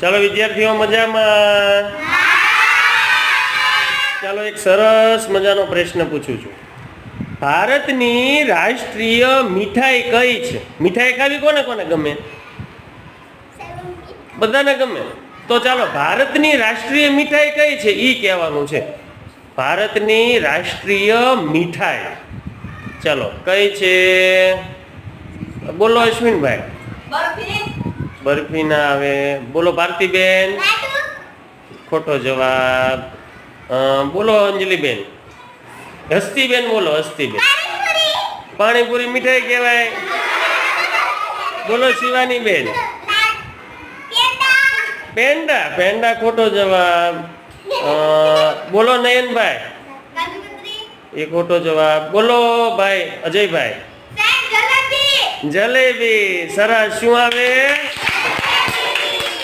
ચાલો વિદ્યાર્થીઓ મજામાં? ચાલો એક સરસ મજાનો પ્રશ્ન પૂછું છું. ભારતની રાષ્ટ્રીય મીઠાઈ કઈ છે? મીઠાઈ ખાવી કોને કોને ગમે? બધાને ગમે. તો ચાલો ભારતની રાષ્ટ્રીય મીઠાઈ કઈ છે ઈ કહેવાનું છે. ભારતની રાષ્ટ્રીય મીઠાઈ ચાલો કઈ છે? બોલો અશ્વિનભાઈ. બરફી ના આવે. બોલો ભારતીબેન. ખોટો જવાબ. બોલો અંજલિબેન. હસ્તીબેન બોલો હસ્તીબેન. પાણીપુરી મીઠાઈ કહેવાય. બોલો શિવાનીબેન. પેંડા. પેંડા ખોટો જવાબ. બોલો નયનભાઈ. એ ખોટો જવાબ. બોલો ભાઈ અજયભાઈ. જલેબી. સરસ. શું આવે?